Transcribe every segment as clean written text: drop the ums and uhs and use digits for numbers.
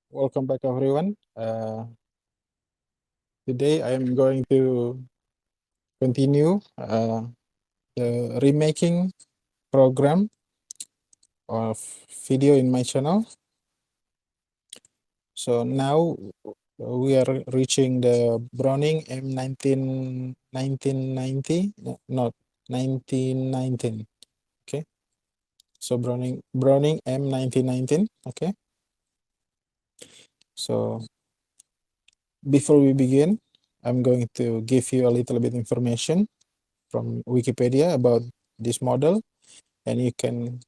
Welcome back, everyone. Today I am going to continue the remaking program of video in my channel. So now we are reaching the Browning M1919, not 1919. Okay, so Browning M1919. Okay, so before we begin, I'm going to give you a little bit information from Wikipedia about this model, and you can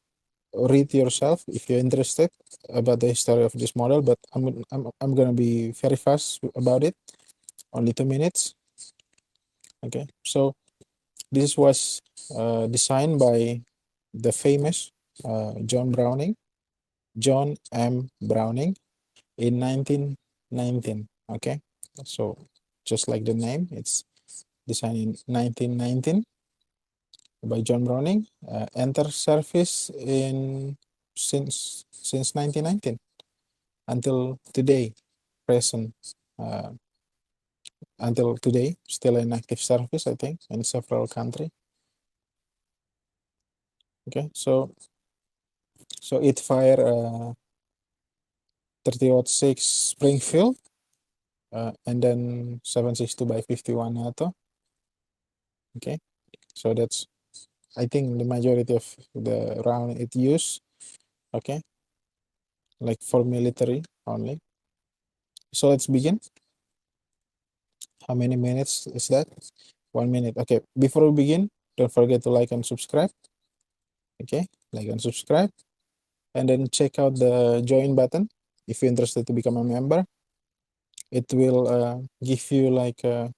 read yourself if you're interested about the history of this model. But I'm gonna be very fast about it, only 2 minutes. Okay, so this was designed by the famous John M. Browning in 1919. Okay, so just like the name, it's designed in 1919 by John Browning. Enter service in since 1919 until today, present, uh, until today, still in active service, I think, in several countries. Okay, so it fire 30-06 Springfield, and then 762 by 51 NATO. Okay, so that's, I think, the majority of the round it used. Okay, like for military only. So let's begin. How many minutes is that? 1 minute. Okay, before we begin, don't forget to like and subscribe. Okay, like and subscribe, and then check out the join button if you're interested to become a member. It will give you like a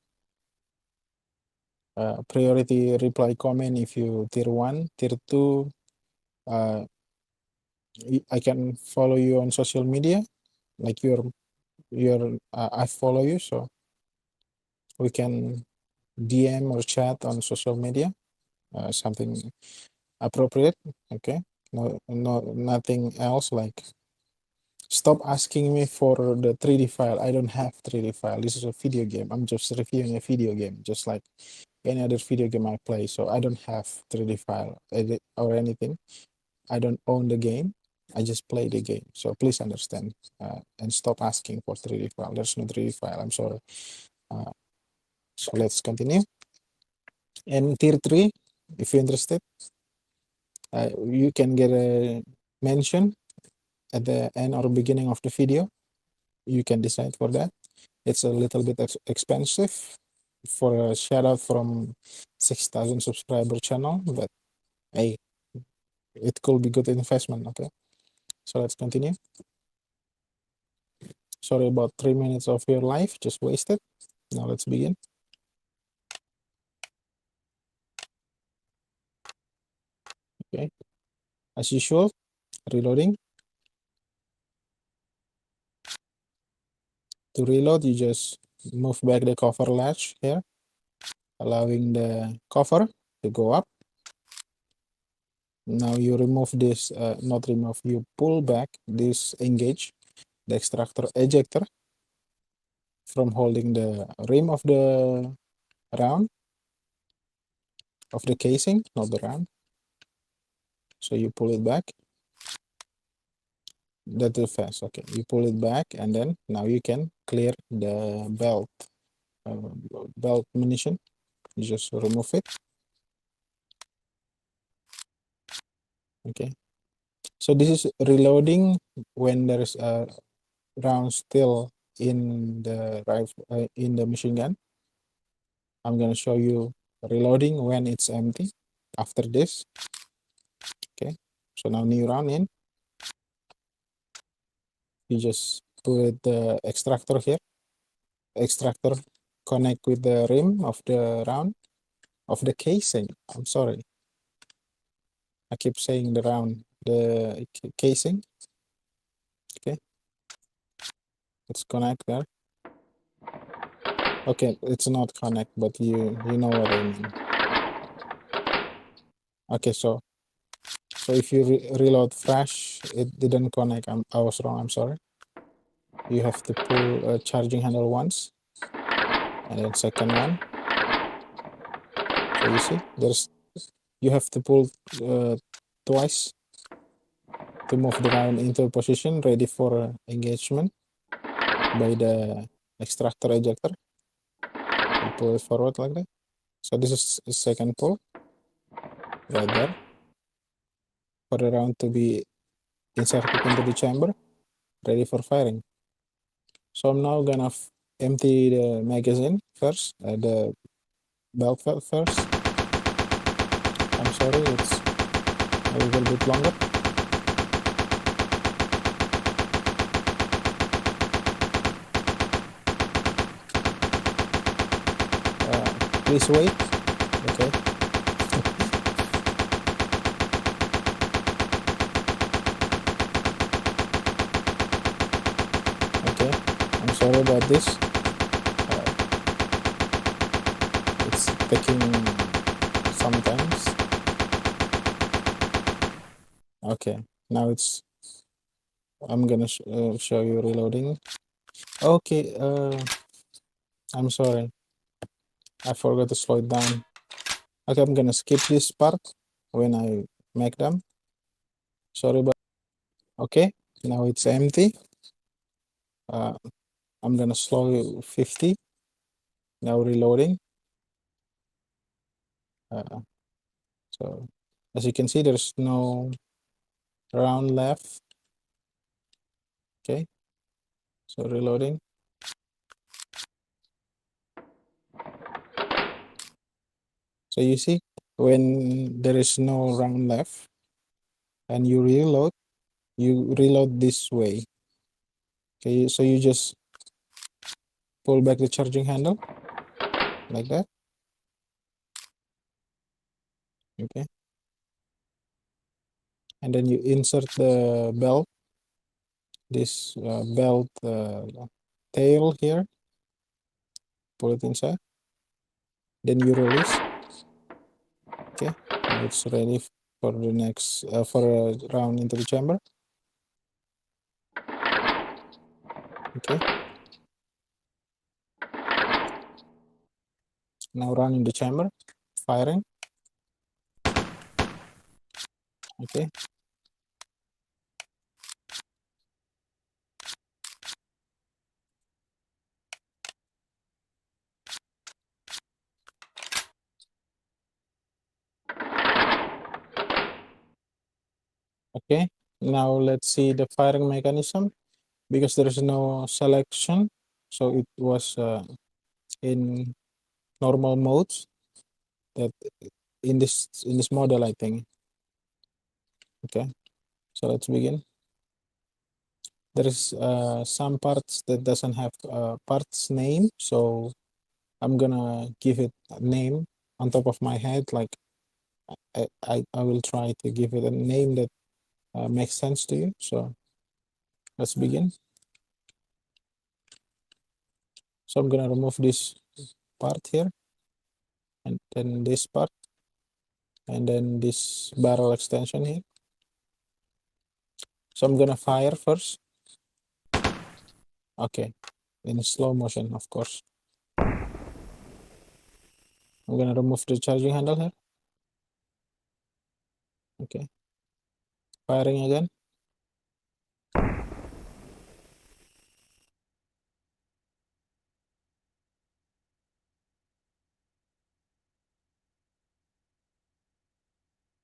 priority reply comment if you tier 1, tier 2. I can follow you on social media, like I follow you, so we can DM or chat on social media, something appropriate. Okay, nothing else. Like, stop asking me for the 3D file. I don't have 3D file. This is a video game. I'm just reviewing a video game, just like any other video game I play. So I don't have 3D file or anything. I don't own the game. I just play the game. So please understand, and stop asking for 3D file. There's no 3D file. I'm sorry. So let's continue. And tier 3, if you're interested, you can get a mention at the end or beginning of the video. You can decide for that. It's a little bit expensive for a shout out from 6,000 subscriber channel, but hey, it could be good investment. Okay, so let's continue. Sorry about 3 minutes of your life just wasted. Now let's begin. Okay, as usual, reloading. To reload, you just move back the cover latch here, allowing the cover to go up. Now you remove this, not remove, you pull back this engage, the extractor ejector, from holding the rim of the round, of the casing, not the round. So you pull it back. That's too fast. Okay, you pull it back, and then now you can clear the belt munition. You just remove it. Okay, so this is reloading when there is a round still in the rifle, in the machine gun. I'm gonna show you reloading when it's empty after this. Okay, so now new round in. You just put the extractor here. Extractor connect with the rim of the round, of the casing. I'm sorry, I keep saying the round, the casing. Okay, let's connect there. Okay, it's not connect, but you know what I mean. Okay, so if you reload fresh, it didn't connect. I was wrong. I'm sorry. you have to pull a charging handle once, and then second one. So you see, you have to pull twice to move the round into position ready for engagement by the extractor ejector. You pull it forward like that. So this is the second pull right there for the round to be inserted into the chamber, ready for firing. So I'm now gonna empty the magazine first, the belt first. I'm sorry, it's a little bit longer. Please wait. Okay. Okay, I'm sorry about this. It's taking sometimes. Okay, now I'm gonna show you reloading. Okay, I'm sorry, I forgot to slow it down. Okay, I'm gonna skip this part when I make them. Sorry about. Okay, now it's empty. I'm gonna slow 50. Now reloading. So as you can see, there's no round left. Okay, so reloading. So you see, when there is no round left and you reload this way. Okay, so you just pull back the charging handle like that. Okay, and then you insert the belt, this belt tail here, pull it inside, then you release. Okay, now it's ready for the next for a round into the chamber. Okay, now run in the chamber, firing. Okay, okay, now let's see the firing mechanism. Because there is no selection, so it was in normal modes that in this model, I think. Okay, so let's begin. There is some parts that doesn't have parts name, so I'm gonna give it a name on top of my head. Like I will try to give it a name that makes sense to you. So let's begin. So I'm gonna remove this part here, and then this part, and then this barrel extension here. So I'm gonna fire first. Okay, in slow motion, of course. I'm gonna remove the charging handle here. Okay, firing again.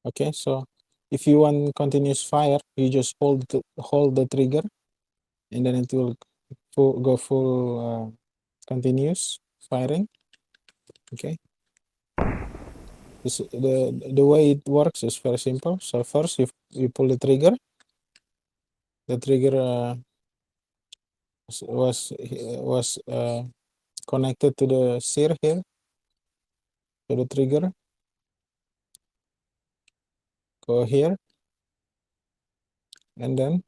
Okay, so if you want continuous fire, you just hold the trigger, and then it will go full continuous firing. Okay. The way it works is very simple. So first you pull the trigger. The trigger was connected to the sear here, to the trigger. Go here, and then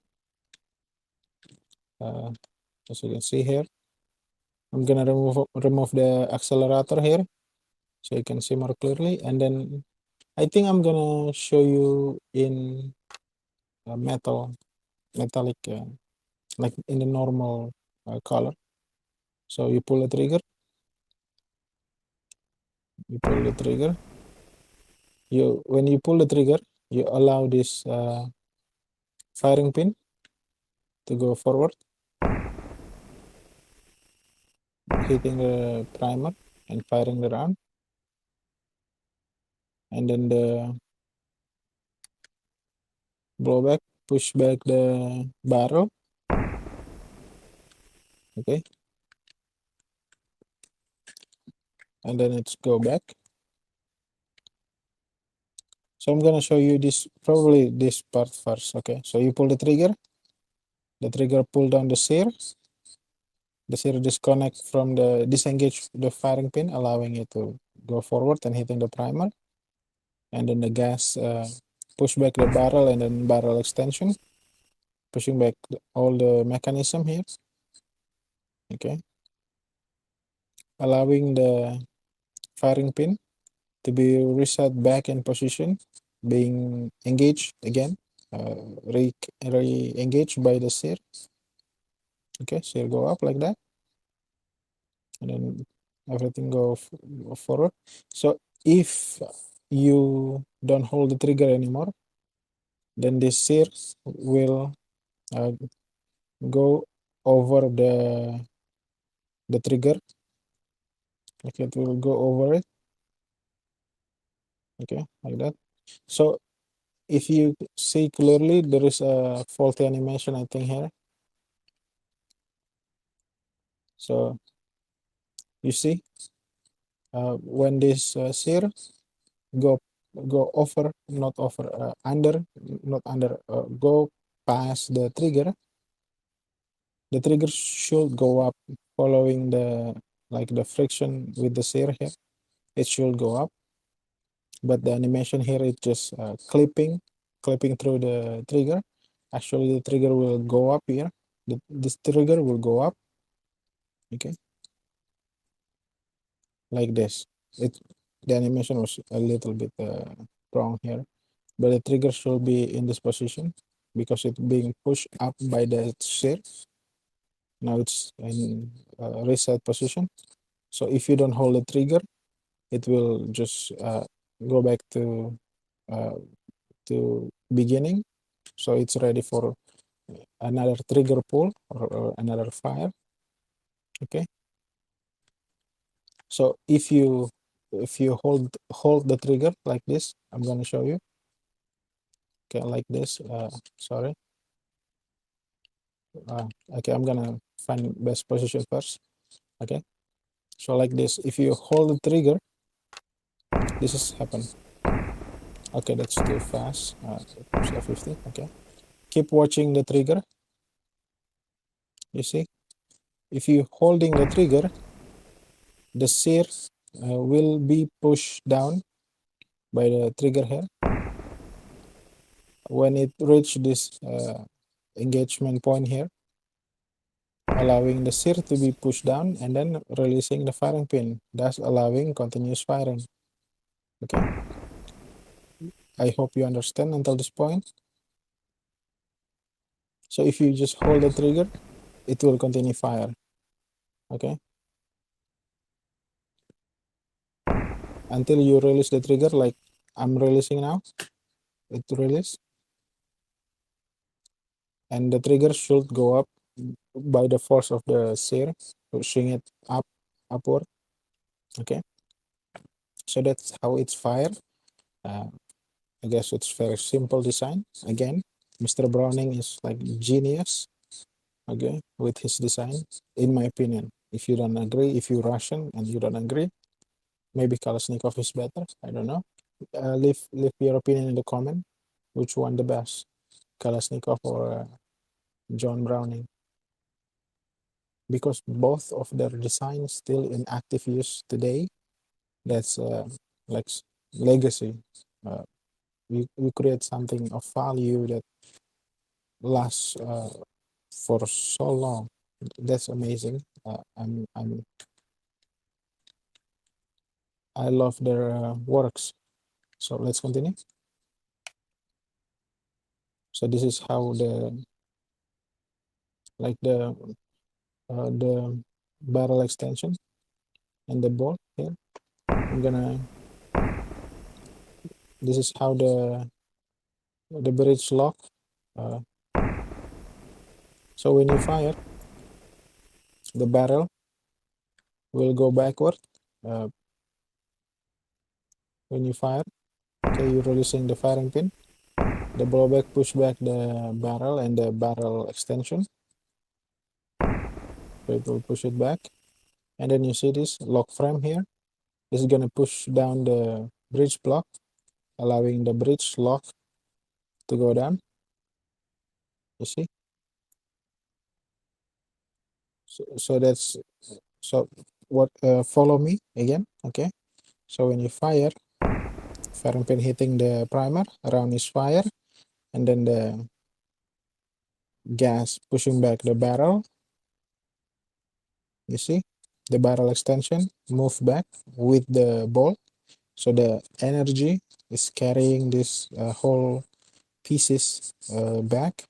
as you can see here, I'm gonna remove the accelerator here, so you can see more clearly. And then I think I'm gonna show you in metallic, like in the normal color. So you pull the trigger. You pull the trigger. When you pull the trigger, you allow this firing pin to go forward, hitting the primer and firing the round. And then the blowback, push back the barrel. Okay. And then it's go back. So I'm gonna show you this, probably this part first. Okay, so you pull the trigger pull down the sear disconnect from the disengage the firing pin, allowing it to go forward and hitting the primer. And then the gas push back the barrel and then barrel extension, pushing back all the mechanism here. Okay, allowing the firing pin to be reset back in position, being engaged again, re-engaged by the sear. Okay, sear go up like that, and then everything go forward. So if you don't hold the trigger anymore, then this sear will go over the trigger. Okay, it will go over it. Okay, like that. So if you see clearly, there is a faulty animation, I think, here. So you see, when this sear go over, not over, under, not under, go past the trigger should go up, following the friction with the sear here. It should go up, but the animation here is just clipping through the trigger. Actually, the trigger will go up here. This trigger will go up. Okay, like this. The animation was a little bit wrong here, but the trigger should be in this position because it's being pushed up by the sear. Now it's in reset position. So if you don't hold the trigger, it will just go back to beginning. So it's ready for another trigger pull or another fire. Okay. So if you hold the trigger like this, I'm going to show you. Okay, like this. Sorry. Okay, I'm gonna find best position first. Okay, so like this, if you hold the trigger, this is happen. Okay, that's too fast. Push F50. Okay, keep watching the trigger. You see, if you holding the trigger, the sear will be pushed down by the trigger here. When it reach this engagement point here, allowing the sear to be pushed down and then releasing the firing pin, thus allowing continuous firing. Okay, I hope you understand until this point. So if you just hold the trigger, it will continue fire. Okay, until you release the trigger, like I'm releasing now. It release, and the trigger should go up by the force of the sear, pushing it upward. Okay, so that's how it's fired. I guess it's very simple design. Again, Mr. Browning is like genius. Okay, with his design, in my opinion. If you don't agree, if you're Russian and you don't agree, maybe Kalashnikov is better. I don't know. Leave your opinion in the comment. Which one the best, Kalashnikov or John Browning? Because both of their designs still in active use today. That's like legacy. We create something of value that lasts for so long. That's amazing. I love their works. So let's continue. So this is how the the barrel extension and the bolt here. This is how the bridge lock. So when you fire, the barrel will go backward. When you fire, okay, you're releasing the firing pin. The blowback push back the barrel and the barrel extension. So it will push it back. And then you see this lock frame here. This is gonna push down the bridge block, allowing the bridge lock to go down. You see? So that's so what follow me again, okay? So when you fire, firing pin hitting the primer, around is fire, and then the gas pushing back the barrel. You see the barrel extension move back with the bolt, so the energy is carrying this whole pieces back.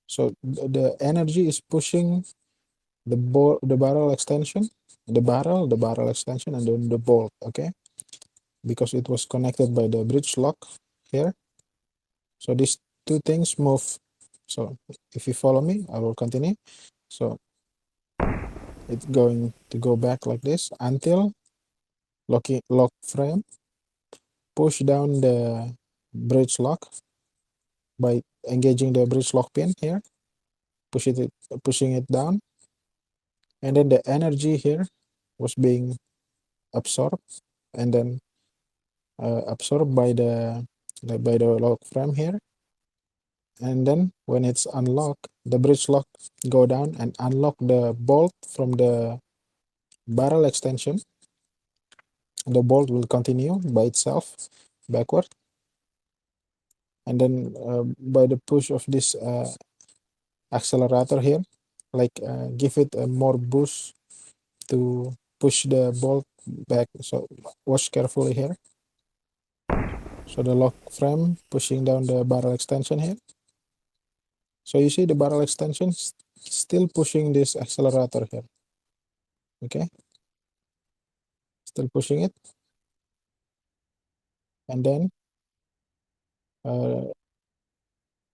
So the energy is pushing the barrel extension, the barrel extension, and then the bolt, okay, because it was connected by the bridge lock here. So these two things move. So if you follow me, I will continue. So it's going to go back like this until lock frame push down the bridge lock by engaging the bridge lock pin here, pushing it down, and then the energy here was being absorbed and then absorbed by the lock frame here. And then when it's unlocked, the bridge lock go down and unlock the bolt from the barrel extension. The bolt will continue by itself backward, and then by the push of this accelerator here, like give it a more boost to push the bolt back. So watch carefully here. So the lock frame pushing down the barrel extension here. So you see the barrel extension still pushing this accelerator here. Okay, still pushing it, and then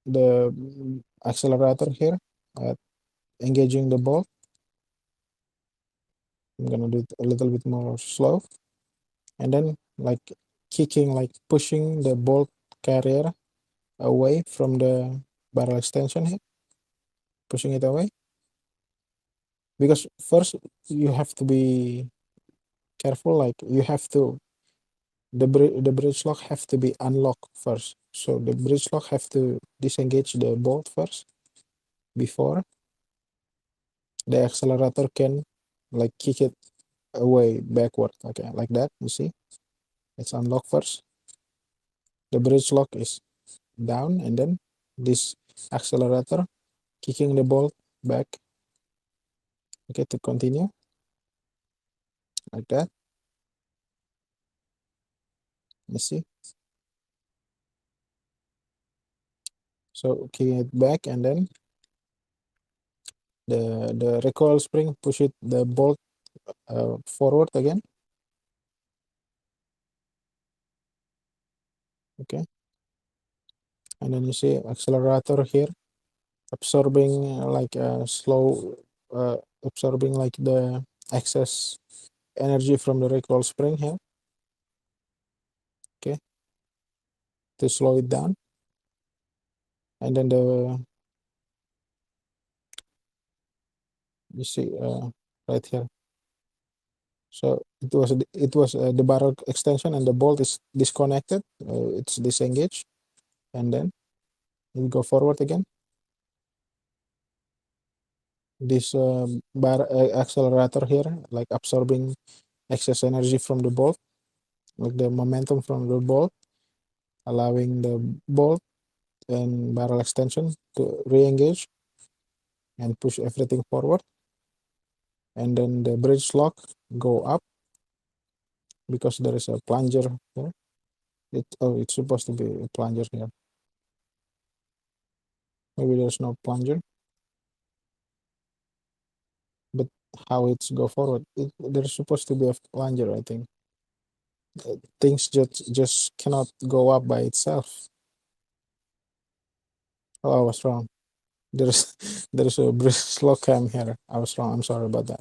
the accelerator here engaging the bolt. I'm gonna do it a little bit more slow, and then like kicking, like pushing the bolt carrier away from the barrel extension here, pushing it away. Because first you have to be careful, like you have to the bridge lock have to be unlocked first. So the bridge lock have to disengage the bolt first before the accelerator can like kick it away backward. Okay, like that. You see, it's unlocked first. The bridge lock is down, and then this accelerator kicking the bolt back. Okay, to continue like that. You see, so kicking it back, and then the recoil spring push it the bolt forward again. Okay, and then you see accelerator here absorbing like slow absorbing like the excess energy from the recoil spring here. Okay, to slow it down, and then you see right here. So it was the barrel extension, and the bolt is disconnected. It's disengaged, and then we go forward again. This accelerator here, like absorbing excess energy from the bolt, like the momentum from the bolt, allowing the bolt and barrel extension to re-engage and push everything forward. And then the bridge lock go up because there is a plunger here. It's supposed to be a plunger here. Maybe there's no plunger. how it's go forward. There's supposed to be a plunger, I think. Things just cannot go up by itself. Oh, I was wrong. There's there's a slow cam here. I was wrong. I'm sorry about that.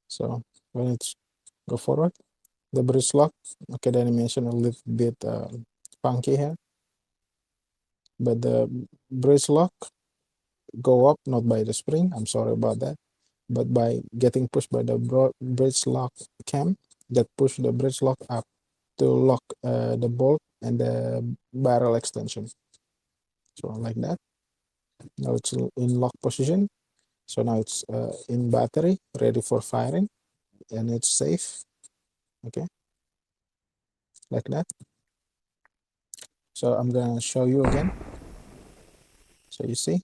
So when it's go forward, the bridge lock. Okay, the animation a little bit funky here, but the bridge lock go up not by the spring. I'm sorry about that, but by getting pushed by the bridge lock cam that push the bridge lock up to lock the bolt and the barrel extension. So like that. Now it's in lock position. So now it's in battery, ready for firing, and it's safe. Okay, like that. So I'm gonna show you again. So you see,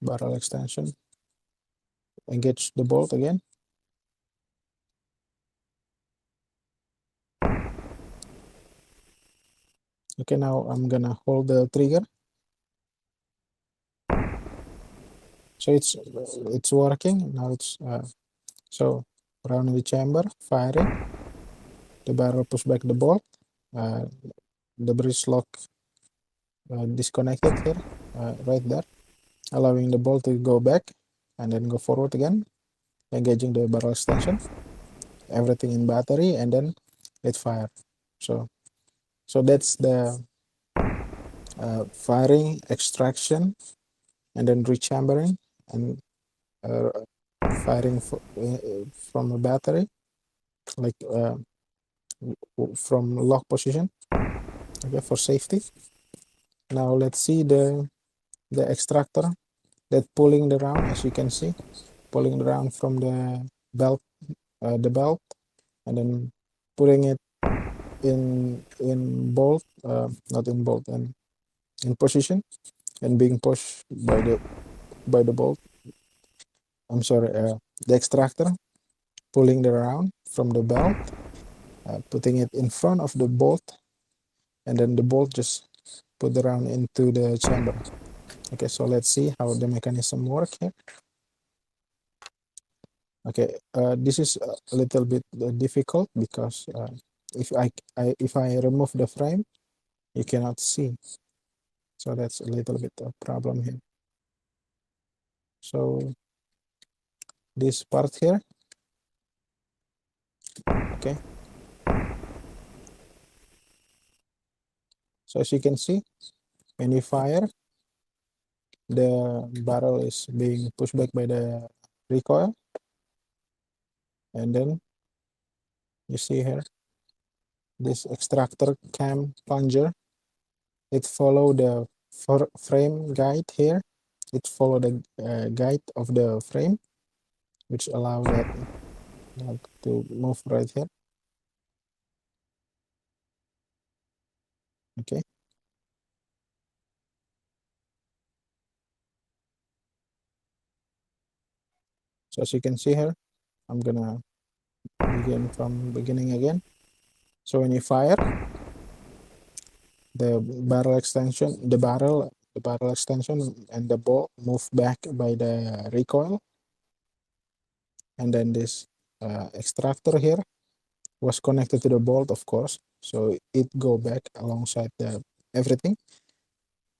barrel extension. Engage the bolt again. Okay, now I'm gonna hold the trigger. So it's working now. It's so around the chamber, firing. The barrel push back the bolt. The bridge lock disconnected here, right there, allowing the bolt to go back and then go forward again, engaging the barrel extension. Everything in battery, and then it fire. So that's the firing, extraction, and then rechambering and firing from a battery, like from lock position. Okay, for safety. Now let's see the extractor that pulling the round, as you can see, pulling the round from the belt, and then putting it in bolt, not in bolt, and in position, and being pushed by the bolt. I'm sorry, the extractor pulling the round from the belt, putting it in front of the bolt, and then the bolt just put the round into the chamber. Okay, so let's see how the mechanism work here. Okay, this is a little bit difficult because if I remove the frame, you cannot see. So that's a little bit of problem here. So this part here, okay. So as you can see, when you fire, the barrel is being pushed back by the recoil, and then you see here, this extractor cam plunger, it follow the frame guide here. It follow the guide of the frame, which allow that to move right here. Okay. So as you can see here, I'm gonna begin from beginning again. So when you fire, the barrel extension, the barrel extension and the bolt move back by the recoil, and then this extractor here was connected to the bolt, of course, so it go back alongside the everything,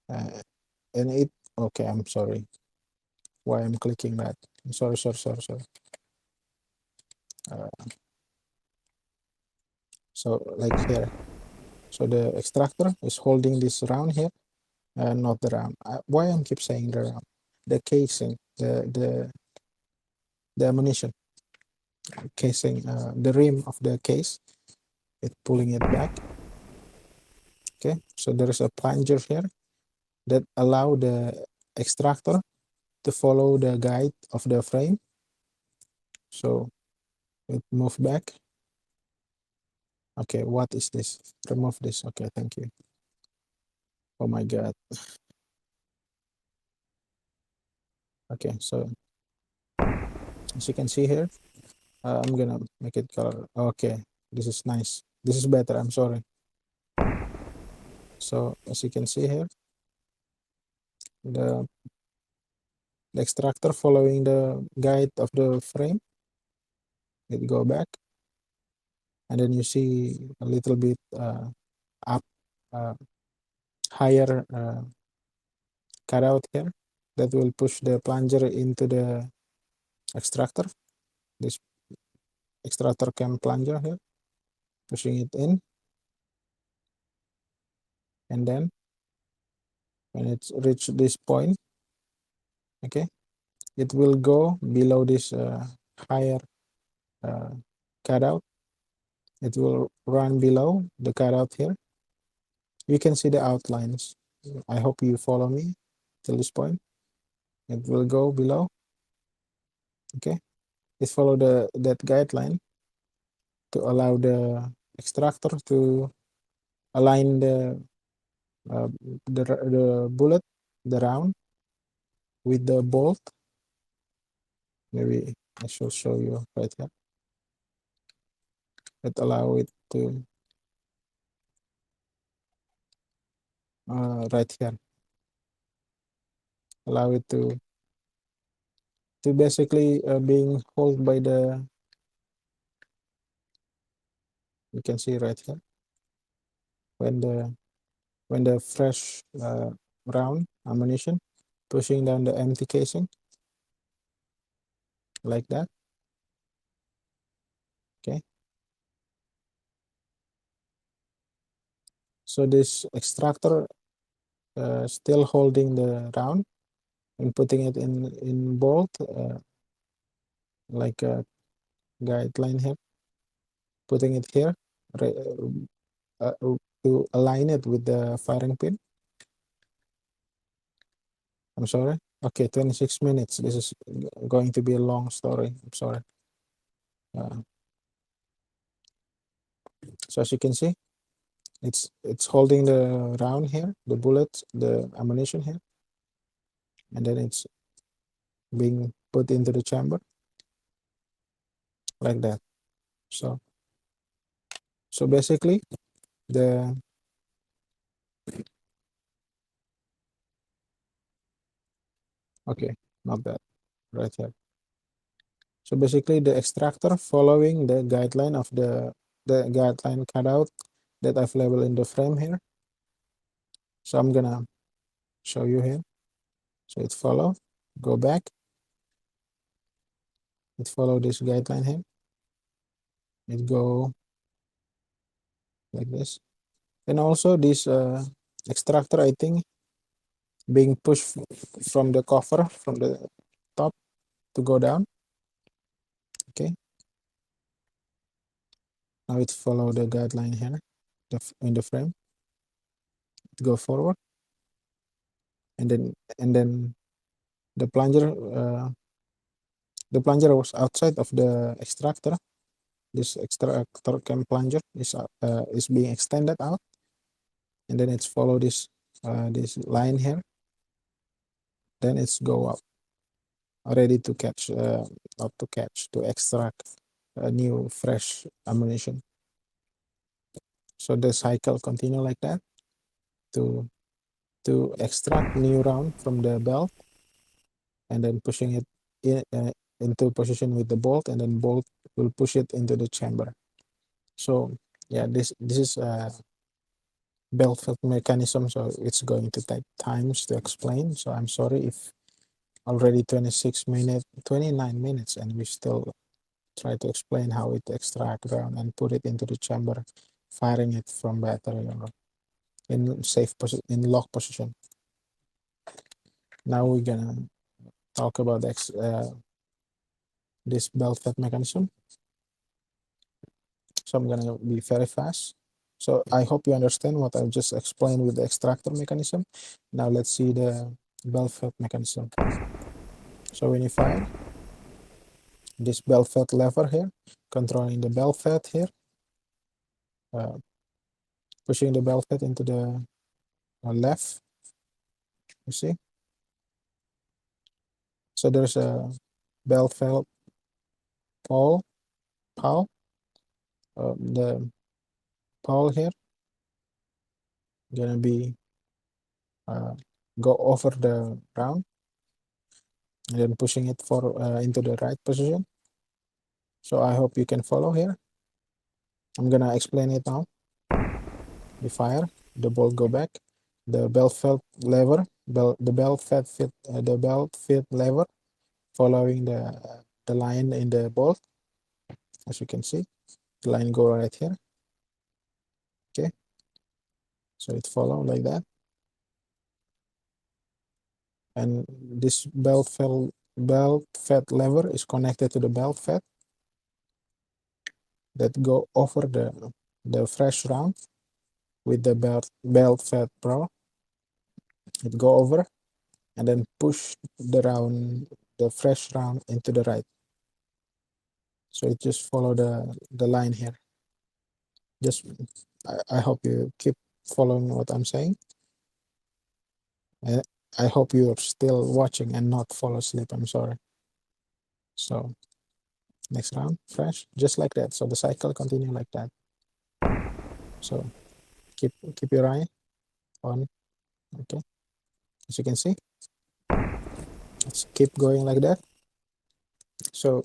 and it, okay, I'm sorry why I'm clicking that. Sorry. So like here, so the extractor is holding this round here, not the round. Why I'm keep saying the round? The casing, the ammunition casing, the rim of the case, it pulling it back. Okay, so there is a plunger here that allow the extractor to follow the guide of the frame. So it move back. Okay, what is this? Remove this. Okay, thank you. Oh my God. Okay, so as you can see here, I'm gonna make it color. Okay, this is nice. This is better. I'm sorry. So as you can see here, the the extractor following the guide of the frame. It go back, and then you see a little bit up higher cutout here that will push the plunger into the extractor. This extractor cam plunger here, pushing it in, and then when it's reached this point, okay, it will go below this higher cutout. It will run below the cutout here. You can see the outlines. I hope you follow me till this point. It will go below. Okay, it follow that guideline to allow the extractor to align the bullet, the round, with the bolt. Maybe I should show you right here. It allow it to right here. Allow it to basically being held by the, you can see right here, when the fresh round ammunition pushing down the empty casing like that. Okay, so this extractor still holding the round and putting it in bolt like a guideline here, putting it here to align it with the firing pin. I'm sorry. Okay, 26 minutes. This is going to be a long story. I'm sorry. So as you can see, it's holding the round here, the bullets, the ammunition here, and then it's being put into the chamber like that. So basically the okay, not that, right here. So basically the extractor following the guideline of the guideline cutout that I've labeled in the frame here. So I'm gonna show you here. So it follow, go back, it follow this guideline here, it go like this. And also this extractor, I think, being pushed from the cover, from the top to go down. Okay, now it follow the guideline here in the frame, it go forward, and then the plunger was outside of the extractor. This extractor cam plunger is being extended out, and then it's follow this this line here, then it's go up, ready to catch, not to catch, to extract a new fresh ammunition. So the cycle continue like that to extract new round from the belt, and then pushing it into position with the bolt, and then bolt will push it into the chamber. So yeah, this is a belt fed mechanism, so it's going to take times to explain. So I'm sorry if already 29 minutes and we still try to explain how it extract round and put it into the chamber, firing it from battery or in in lock position. Now we're gonna talk about this belt fed mechanism. So I'm gonna be very fast. So I hope you understand what I've just explained with the extractor mechanism. Now let's see the belt fed mechanism. So when you fire, this belt fed lever here, controlling the belt fed here, pushing the belt fed into the left, you see. So there's a belt fed pole, the pole here gonna be go over the round, and then pushing it for into the right position. So I hope you can follow here. I'm gonna explain it now. You fire, the bolt go back, the belt fed lever, the belt fit lever, following the line in the bolt. As you can see, the line go right here. Okay, so it follow like that, and this belt fed lever is connected to the belt fed that go over the fresh round with the belt fed pro. It go over and then push the fresh round into the right. So it just follow the line here. Just I hope you keep following what I'm saying. I hope you're still watching and not fall asleep. I'm sorry. So next round, fresh, just like that. So the cycle continue like that. So keep your eye on. Okay, as you can see, let's keep going like that. So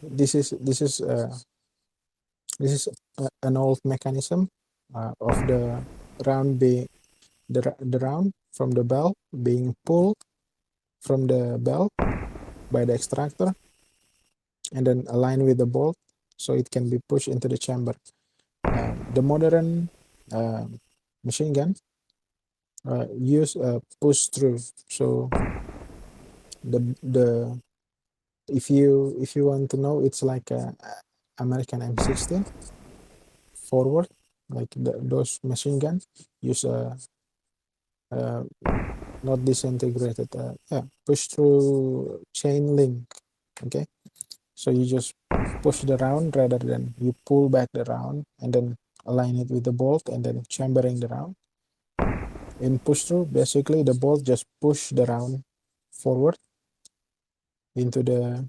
this is an old mechanism of the round being the round from the belt being pulled from the belt by the extractor and then aligned with the bolt so it can be pushed into the chamber. The modern machine gun use a push through. So the if you want to know, it's like a American M16 forward, like those machine guns use a not disintegrated, yeah, push through chain link. Okay, so you just push the round rather than you pull back the round and then align it with the bolt and then chambering the round. In push through, basically the bolt just push the round forward into the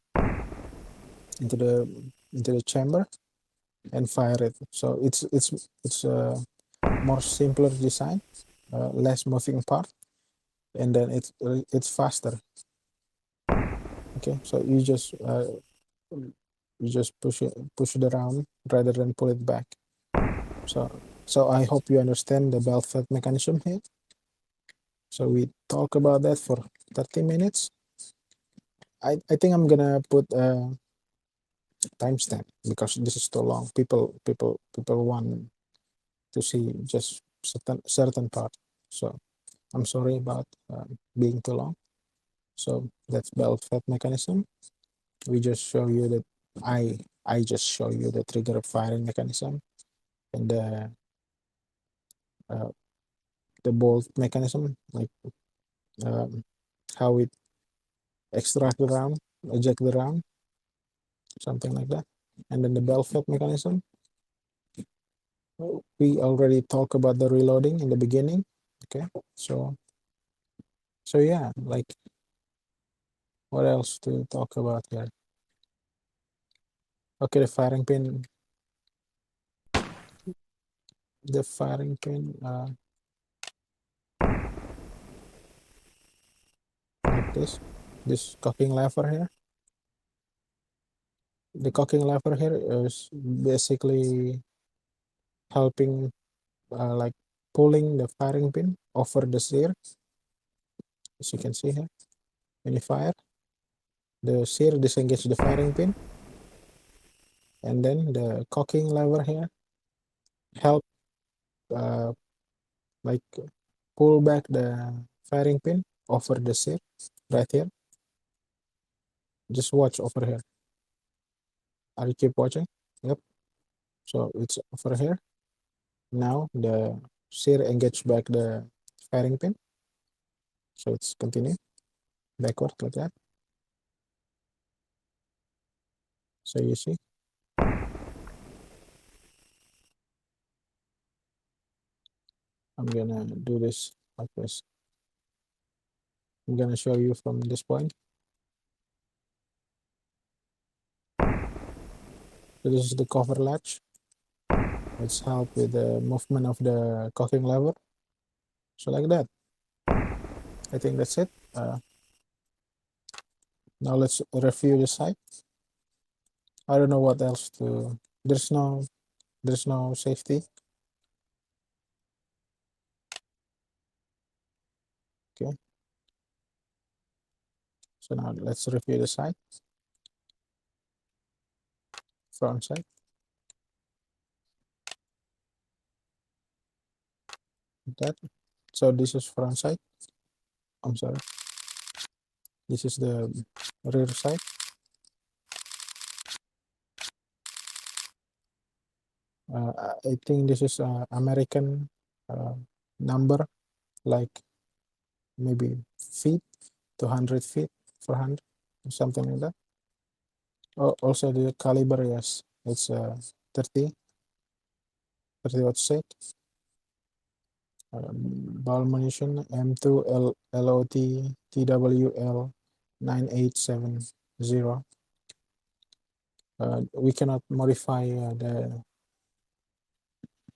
chamber and fire it. So it's a more simpler design, less moving part, and then it's faster. Okay, so you just push the round rather than pull it back. So I hope you understand the belt fed mechanism here. So we talk about that for 30 minutes. I think I'm gonna put a timestamp because this is too long. People want to see just certain part. So I'm sorry about being too long. So that's belt fed mechanism. We just show you that I just show you the trigger firing mechanism and the bolt mechanism, like how it extract the round, eject the round, something like that. And then the belt fed mechanism, we already talked about the reloading in the beginning. Okay, so yeah, like what else to talk about here? Okay, the firing pin like this cocking lever here. The cocking lever here is basically helping like pulling the firing pin over the sear. As you can see here, when you fire, the sear disengage the firing pin, and then the cocking lever here help like pull back the firing pin over the sear right here. Just watch over here. Are you keep watching? Yep. So it's over here. Now the sear engage back the firing pin. So it's continue backward like that. So you see. I'm gonna do this like this. I'm gonna show you from this point. So this is the cover latch. It's help with the movement of the cocking lever. So like that. I think that's it. Now let's review the site. I don't know what else to. There's no safety. Okay. So now let's review the site. Front side. That. So this is front side. I'm sorry. This is the rear side. I think this is American number, like maybe feet, 200 feet, 400, something like that. Oh, also the caliber, yes, it's 30 watt set. Ball munition M2 LOT TWL 9870. We cannot modify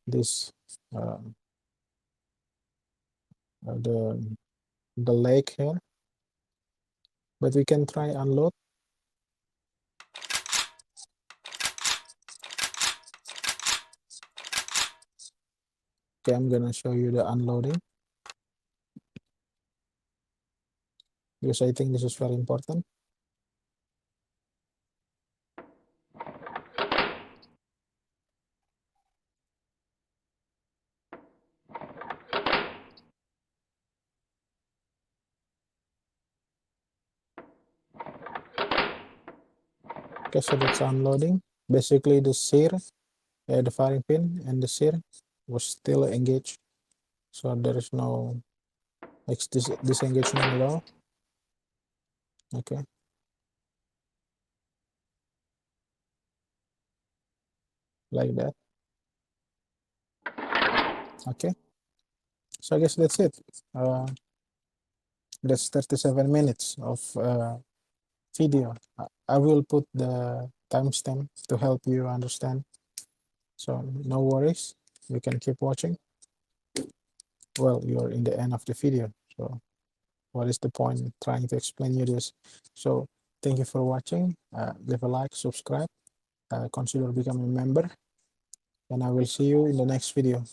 this the leg here, but we can try unload. Okay, I'm gonna show you the unloading because I think this is very important. Okay, so that's unloading. Basically, the sear, the firing pin and the sear was still engaged, so there is no disengagement at all. Okay. Like that. Okay. So I guess that's it. That's 37 minutes of video. I will put the timestamp to help you understand. So no worries. You can keep watching. Well, you're in the end of the video. So what is the point in trying to explain you this? So thank you for watching. Leave a like, subscribe, consider becoming a member, and I will see you in the next video.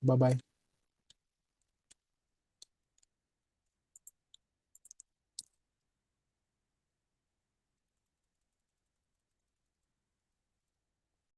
Bye bye.